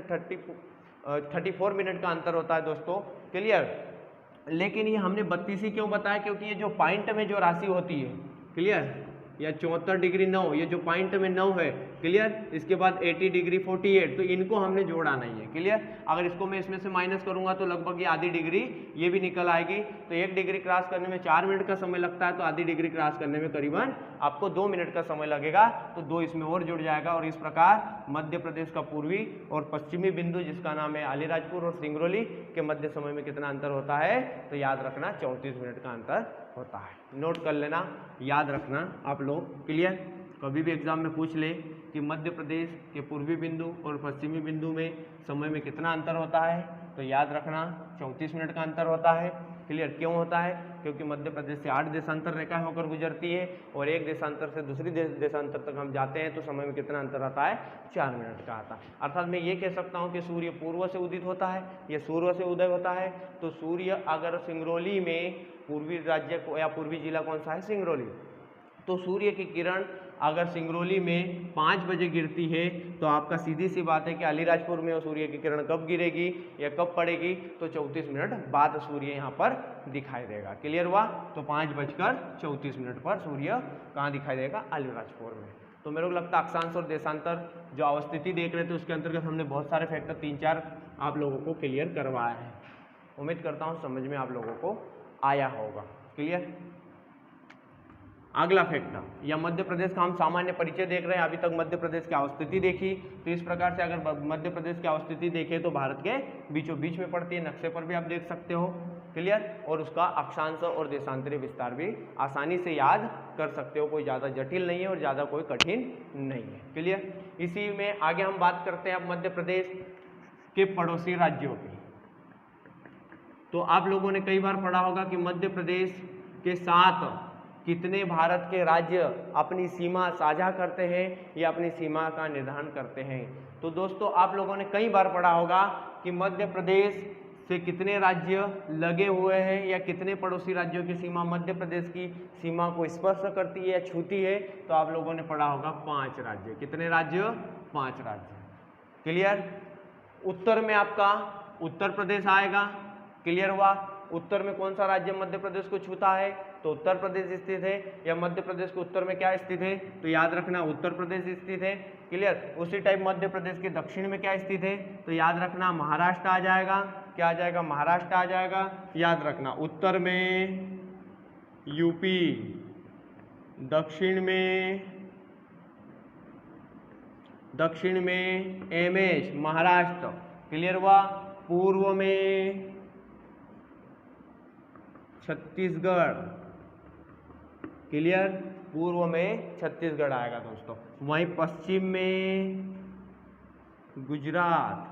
34 मिनट का अंतर होता है दोस्तों। क्लियर। लेकिन ये हमने 32 ही क्यों बताया, क्योंकि ये जो पॉइंट में जो राशि होती है, क्लियर, या 74 डिग्री 9, ये जो पॉइंट में 9 है, क्लियर, इसके बाद 80 डिग्री 48, तो इनको हमने जोड़ा नहीं है। क्लियर। अगर इसको मैं इसमें से माइनस करूंगा तो लगभग ये आधी डिग्री ये भी निकल आएगी। तो 1 डिग्री क्रॉस करने में 4 मिनट का समय लगता है, तो आधी डिग्री क्रॉस करने में करीबन आपको 2 मिनट का समय लगेगा। तो 2 इसमें और जुड़ जाएगा। और इस प्रकार मध्य प्रदेश का पूर्वी और पश्चिमी बिंदु जिसका नाम है अलीराजपुर और सिंगरौली के मध्य समय में कितना अंतर होता है, तो याद रखना 34 मिनट का अंतर होता है। नोट कर लेना, याद रखना आप लोग। क्लियर। कभी भी एग्जाम में पूछ ले कि मध्य प्रदेश के पूर्वी बिंदु और पश्चिमी बिंदु में समय में कितना अंतर होता है, तो याद रखना 34 मिनट का अंतर होता है। क्लियर। क्यों होता है, क्योंकि मध्य प्रदेश से 8 देशांतर रेखाएं होकर गुजरती है और एक देशांतर से दूसरी देशांतर तक हम जाते हैं तो समय में कितना अंतर आता है, 4 मिनट का आता है। अर्थात मैं ये कह सकता हूँ कि सूर्य पूर्व से उदित होता है, ये सूर्य से उदय होता है। तो सूर्य अगर सिंगरौली में, पूर्वी राज्य को या पूर्वी जिला कौन सा है, सिंगरौली, तो सूर्य की किरण अगर सिंगरौली में 5 बजे गिरती है तो आपका सीधी सी बात है कि अलीराजपुर में वो सूर्य की किरण कब गिरेगी या कब पड़ेगी, तो 34 मिनट बाद सूर्य यहाँ पर दिखाई देगा। क्लियर हुआ। तो 5:34 पर सूर्य कहाँ दिखाई देगा, अलीराजपुर में। तो मेरे को लगता है अक्षांश और देशांतर जो अवस्थिति देख रहे थे उसके अंतर्गत हमने बहुत सारे फैक्टर 3-4 आप लोगों को क्लियर करवाया है। उम्मीद करता हूँ समझ में आप लोगों को आया होगा। क्लियर। अगला फैक्टर या मध्य प्रदेश का हम सामान्य परिचय देख रहे हैं। अभी तक मध्य प्रदेश की अवस्थिति देखी, तो इस प्रकार से अगर मध्य प्रदेश की अवस्थिति देखें तो भारत के बीचों बीच में पड़ती है, नक्शे पर भी आप देख सकते हो। क्लियर। और उसका अक्षांश और देशांतरीय विस्तार भी आसानी से याद कर सकते हो, कोई ज़्यादा जटिल नहीं है और ज़्यादा कोई कठिन नहीं है। क्लियर। इसी में आगे हम बात करते हैं अब मध्य प्रदेश के पड़ोसी राज्यों की। तो आप लोगों ने कई बार पढ़ा होगा कि मध्य प्रदेश के साथ कितने भारत के राज्य अपनी सीमा साझा करते हैं या अपनी सीमा का निर्धारण करते हैं। तो दोस्तों आप लोगों ने कई बार पढ़ा होगा कि मध्य प्रदेश से कितने राज्य लगे हुए हैं या कितने पड़ोसी राज्यों की सीमा मध्य प्रदेश की सीमा को स्पर्श करती है या छूती है। तो आप लोगों ने पढ़ा होगा 5 राज्य। कितने राज्य, 5 राज्य। क्लियर। उत्तर में आपका उत्तर प्रदेश आएगा। क्लियर हुआ। उत्तर में कौन सा राज्य मध्य प्रदेश को छूता है, तो उत्तर प्रदेश स्थित है। या मध्य प्रदेश के उत्तर में क्या स्थित है, तो याद रखना उत्तर प्रदेश स्थित है। क्लियर। उसी टाइप मध्य प्रदेश के दक्षिण में क्या स्थित है, तो याद रखना महाराष्ट्र आ जाएगा। क्या आ जाएगा, महाराष्ट्र आ जाएगा। याद रखना उत्तर में यूपी, दक्षिण में एमएच महाराष्ट्र। क्लियर हुआ। पूर्व में छत्तीसगढ़। क्लियर। पूर्व में छत्तीसगढ़ आएगा दोस्तों। वहीं पश्चिम में गुजरात,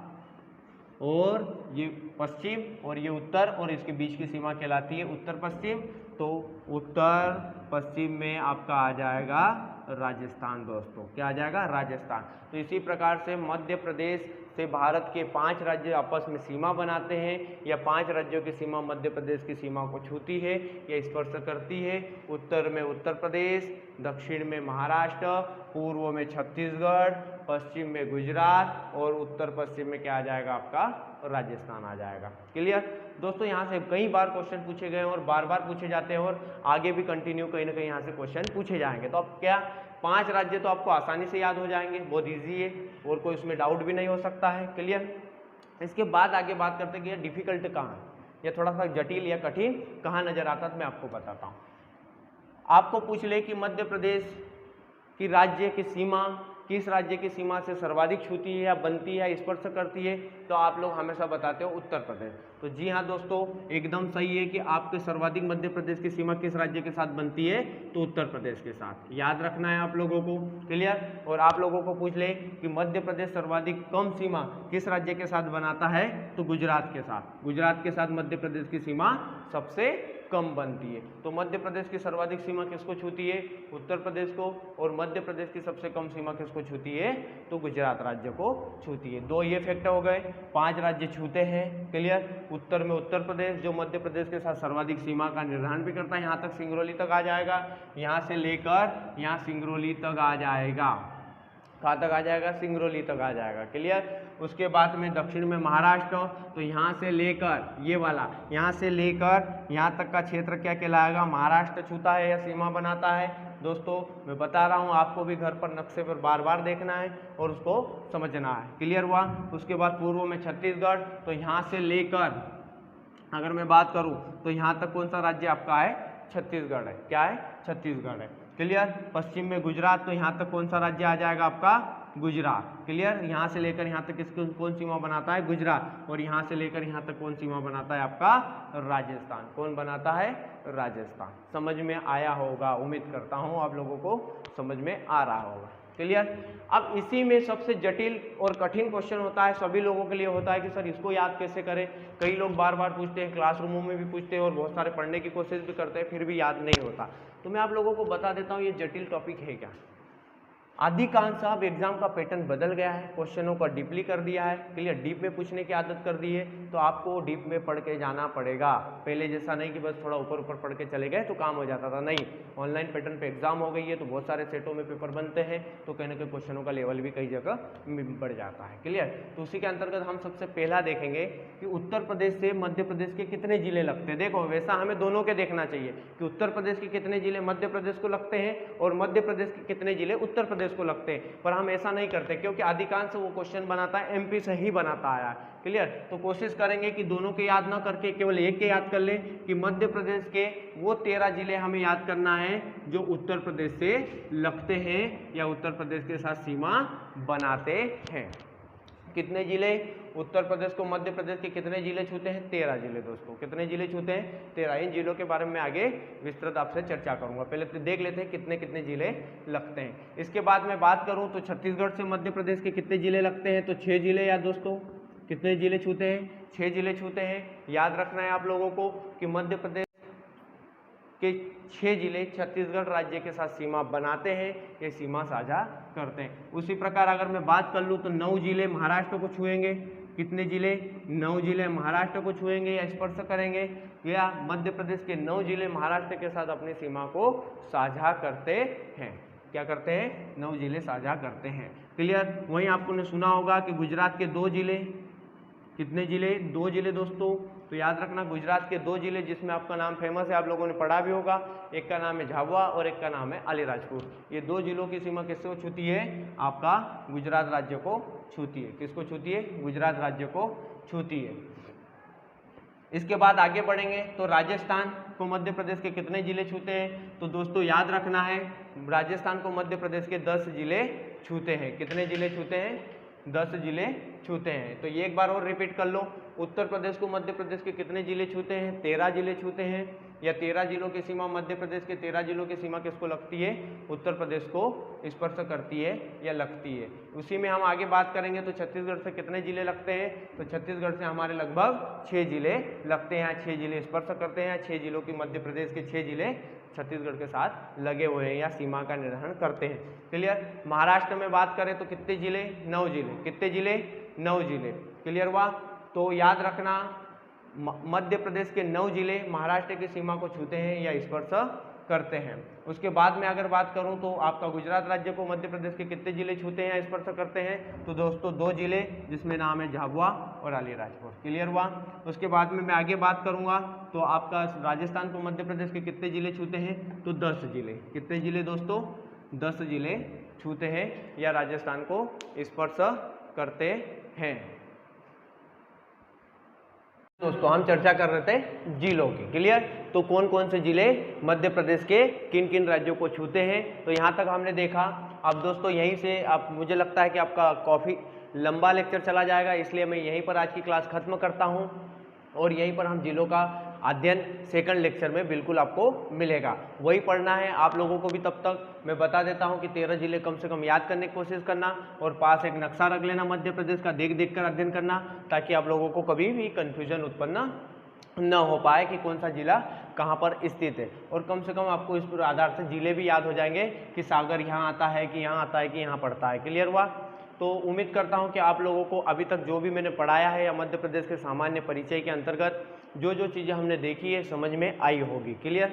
और ये पश्चिम और ये उत्तर और इसके बीच की सीमा कहलाती है उत्तर पश्चिम। तो उत्तर पश्चिम में आपका आ जाएगा राजस्थान दोस्तों। क्या आ जाएगा, राजस्थान। तो इसी प्रकार से मध्य प्रदेश से भारत के 5 राज्य आपस में सीमा बनाते हैं या 5 राज्यों की सीमा मध्य प्रदेश की सीमा को छूती है या स्पर्श करती है। उत्तर में उत्तर प्रदेश, दक्षिण में महाराष्ट्र, पूर्व में छत्तीसगढ़, पश्चिम में गुजरात और उत्तर पश्चिम में क्या आ जाएगा आपका राजस्थान आ जाएगा। क्लियर दोस्तों, यहाँ से कई बार क्वेश्चन पूछे गए और बार बार पूछे जाते हैं और आगे भी कंटिन्यू कहीं ना कहीं यहाँ से क्वेश्चन पूछे जाएंगे। तो अब क्या 5 राज्य तो आपको आसानी से याद हो जाएंगे, बहुत ईजी है और कोई उसमें डाउट भी नहीं हो सकता है। क्लियर, इसके बाद आगे बात करते हैं कि यह डिफिकल्ट कहाँ है या थोड़ा सा जटिल या कठिन कहाँ नजर आता है, तो मैं आपको बताता हूँ। आपको पूछ ले कि मध्य प्रदेश की राज्य की सीमा किस राज्य की सीमा से सर्वाधिक छूती है या बनती है या स्पर्श करती है, तो आप लोग हमेशा बताते हो उत्तर प्रदेश। तो जी हाँ दोस्तों, एकदम सही है कि आपके सर्वाधिक मध्य प्रदेश की सीमा किस राज्य के साथ बनती है, तो उत्तर प्रदेश के साथ। याद रखना है आप लोगों को। क्लियर, और आप लोगों को पूछ ले कि मध्य प्रदेश सर्वाधिक कम सीमा किस राज्य के साथ बनाता है, तो गुजरात के साथ। गुजरात के साथ मध्य प्रदेश की सीमा सबसे कम बनती है। तो मध्य प्रदेश की सर्वाधिक सीमा किसको छूती है, उत्तर प्रदेश को, और मध्य प्रदेश की सबसे कम सीमा किसको छूती है, तो गुजरात राज्य को छूती है। 2 ये फैक्ट हो गए, 5 राज्य छूते हैं। क्लियर, उत्तर में उत्तर प्रदेश जो मध्य प्रदेश के साथ सर्वाधिक सीमा का निर्धारण भी करता है, यहाँ तक सिंगरौली तक आ जाएगा, यहाँ से लेकर यहाँ सिंगरौली तक आ जाएगा। कहाँ तक आ जाएगा, सिंगरौली तक आ जाएगा। क्लियर, उसके बाद में दक्षिण में महाराष्ट्र, तो यहाँ से लेकर ये वाला यहाँ से लेकर यहाँ तक का क्षेत्र क्या कहलाएगा, महाराष्ट्र छूता है या सीमा बनाता है। दोस्तों मैं बता रहा हूँ, आपको भी घर पर नक्शे पर बार बार देखना है और उसको समझना है। क्लियर हुआ। उसके बाद पूर्व में छत्तीसगढ़, तो यहाँ से लेकर अगर मैं बात करूँ तो यहाँ तक कौन सा राज्य आपका है, छत्तीसगढ़ है। क्या है, छत्तीसगढ़ है। क्लियर, पश्चिम में गुजरात, तो यहाँ तक कौन सा राज्य आ जाएगा आपका, गुजरात। क्लियर, यहाँ से लेकर यहाँ तक किसको कौन सीमा बनाता है, गुजरात, और यहाँ से लेकर यहाँ तक कौन सीमा बनाता है आपका, राजस्थान। कौन बनाता है, राजस्थान। समझ में आया होगा, उम्मीद करता हूँ आप लोगों को समझ में आ रहा होगा। क्लियर, अब इसी में सबसे जटिल और कठिन क्वेश्चन होता है, सभी लोगों के लिए होता है कि सर इसको याद कैसे करें। कई लोग बार बार पूछते हैं, क्लासरूमों में भी पूछते हैं और बहुत सारे पढ़ने की कोशिश भी करते हैं, फिर भी याद नहीं होता। तो मैं आप लोगों को बता देता हूँ ये जटिल टॉपिक है क्या। अधिकांश अब एग्जाम का पैटर्न बदल गया है, क्वेश्चनों को डीपली कर दिया है। क्लियर, डीप में पूछने की आदत कर दी है, तो आपको डीप में पढ़ के जाना पड़ेगा। पहले जैसा नहीं कि बस थोड़ा ऊपर ऊपर पढ़ के चले गए तो काम हो जाता था, नहीं। ऑनलाइन पैटर्न पे एग्जाम हो गई है, तो बहुत सारे सेटों में पेपर बनते हैं, तो कहीं ना कहीं क्वेश्चनों का लेवल भी कई जगह बढ़ जाता है। क्लियर, तो उसी के अंतर्गत हम सबसे पहला देखेंगे कि उत्तर प्रदेश से मध्य प्रदेश के कितने जिले लगते हैं। देखो वैसा हमें दोनों के देखना चाहिए कि उत्तर प्रदेश के कितने जिले मध्य प्रदेश को लगते हैं और मध्य प्रदेश के कितने जिले उत्तर प्रदेश को लगते हैं, पर हम ऐसा नहीं करते क्योंकि अधिकांश वो क्वेश्चन बनाता है एमपी से ही बनाता आया है। क्लियर, तो कोशिश करेंगे कि दोनों के याद ना करके केवल एक के याद कर ले कि मध्य प्रदेश के वो 13 जिले हमें याद करना है जो उत्तर प्रदेश से लगते हैं या उत्तर प्रदेश के साथ सीमा बनाते हैं। कितने जिले उत्तर प्रदेश को मध्य प्रदेश के कितने जिले छूते हैं, 13 जिले। दोस्तों कितने जिले छूते हैं, 13। इन जिलों के बारे में आगे विस्तृत आपसे चर्चा करूंगा, पहले तो देख लेते हैं कितने कितने जिले लगते हैं। इसके बाद मैं बात करूं तो छत्तीसगढ़ से मध्य प्रदेश के कितने जिले लगते हैं, तो 6 जिले। या दोस्तों कितने जिले छूते हैं, 6 जिले छूते हैं। याद रखना है आप लोगों को कि मध्य प्रदेश के 6 जिले छत्तीसगढ़ राज्य के साथ सीमा बनाते हैं, ये सीमा साझा करते हैं। उसी प्रकार अगर मैं बात कर लूँ तो 9 जिले महाराष्ट्र को छुएंगे। कितने जिले, 9 जिले महाराष्ट्र को छुएंगे या स्पर्श करेंगे, या मध्य प्रदेश के 9 जिले महाराष्ट्र के साथ अपनी सीमा को साझा करते हैं। क्या करते हैं, 9 जिले साझा करते हैं। क्लियर, वहीं आपने सुना होगा कि गुजरात के 2 जिले, कितने जिले, 2 जिले दोस्तों। तो याद रखना गुजरात के 2 जिले जिसमें आपका नाम फेमस है, आप लोगों ने पढ़ा भी होगा, एक का नाम है झाबुआ और एक का नाम है अलीराजपुर। ये 2 जिलों की सीमा किसको छूती है, आपका गुजरात राज्य को छूती है। किसको छूती है, गुजरात राज्य को छूती है। इसके बाद आगे बढ़ेंगे तो राजस्थान को मध्य प्रदेश के कितने जिले छूते हैं, तो दोस्तों याद रखना है राजस्थान को मध्य प्रदेश के 10 जिले छूते हैं। कितने जिले छूते हैं, 10 जिले छूते हैं। तो ये एक बार और रिपीट कर लो, उत्तर प्रदेश को मध्य प्रदेश के कितने जिले छूते हैं, 13 जिले छूते हैं, या 13 जिलों की सीमा मध्य प्रदेश के 13 जिलों की सीमा किसको लगती है, उत्तर प्रदेश को स्पर्श करती है या लगती है। उसी में हम आगे बात करेंगे तो छत्तीसगढ़ से कितने जिले लगते हैं, तो छत्तीसगढ़ से हमारे लगभग 6 जिले लगते हैं। 6 जिले स्पर्श करते हैं, 6 जिलों की मध्य प्रदेश के 6 जिले छत्तीसगढ़ के साथ लगे हुए हैं या सीमा का निर्धारण करते हैं। क्लियर। महाराष्ट्र में बात करें तो कितने जिले? 9 जिले। कितने जिले? 9 जिले। क्लियर हुआ। तो याद रखना मध्य प्रदेश के 9 जिले महाराष्ट्र की सीमा को छूते हैं या स्पर्श करते हैं। उसके बाद में अगर बात करूं तो आपका गुजरात राज्य को मध्य प्रदेश के कितने जिले छूते हैं या स्पर्श करते हैं? तो दोस्तों 2 जिले, जिसमें नाम है झाबुआ और अलीराजपुर। क्लियर हुआ। उसके बाद में मैं आगे बात करूंगा तो आपका राजस्थान को मध्य प्रदेश के कितने जिले छूते हैं? तो 10 जिले। कितने जिले दोस्तों? 10 जिले छूते हैं या राजस्थान को स्पर्श करते हैं। दोस्तों हम चर्चा कर रहे थे जिलों की। क्लियर। तो कौन कौन से जिले मध्य प्रदेश के किन किन राज्यों को छूते हैं, तो यहाँ तक हमने देखा। अब दोस्तों यहीं से आप, मुझे लगता है कि आपका काफ़ी लंबा लेक्चर चला जाएगा, इसलिए मैं यहीं पर आज की क्लास खत्म करता हूँ और यहीं पर हम जिलों का अध्ययन सेकंड लेक्चर में बिल्कुल आपको मिलेगा। वही पढ़ना है आप लोगों को भी। तब तक मैं बता देता हूं कि 13 जिले कम से कम याद करने की कोशिश करना और पास एक नक्शा रख लेना मध्य प्रदेश का, देख देख कर अध्ययन करना, ताकि आप लोगों को कभी भी कन्फ्यूजन उत्पन्न न हो पाए कि कौन सा जिला कहाँ पर स्थित है। और कम से कम आपको इस पर आधार से जिले भी याद हो जाएंगे कि सागर यहाँ आता है, कि यहाँ आता है, कि यहाँ पड़ता है। क्लियर हुआ। तो उम्मीद करता हूँ कि आप लोगों को अभी तक जो भी मैंने पढ़ाया है या मध्य प्रदेश के सामान्य परिचय के अंतर्गत जो जो चीज़ें हमने देखी है समझ में आई होगी। क्लियर।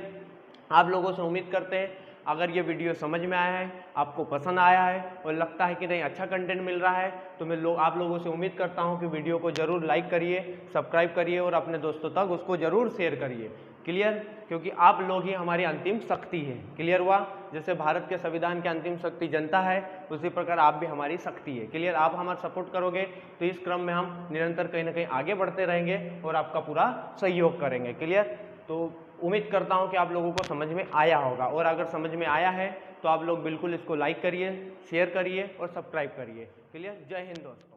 आप लोगों से उम्मीद करते हैं अगर ये वीडियो समझ में आया है, आपको पसंद आया है और लगता है कि नहीं अच्छा कंटेंट मिल रहा है, तो मैं आप लोगों से उम्मीद करता हूँ कि वीडियो को ज़रूर लाइक करिए, सब्सक्राइब करिए और अपने दोस्तों तक उसको ज़रूर शेयर करिए। क्लियर। क्योंकि आप लोग ही हमारी अंतिम शक्ति है। क्लियर हुआ। जैसे भारत के संविधान की अंतिम शक्ति जनता है, उसी प्रकार आप भी हमारी शक्ति है। क्लियर। आप हमारा सपोर्ट करोगे तो इस क्रम में हम निरंतर कहीं ना कहीं आगे बढ़ते रहेंगे और आपका पूरा सहयोग करेंगे। क्लियर। तो उम्मीद करता हूं कि आप लोगों को समझ में आया होगा, और अगर समझ में आया है तो आप लोग बिल्कुल इसको लाइक करिए, शेयर करिए और सब्सक्राइब करिए। क्लियर। जय हिंद दोस्तों।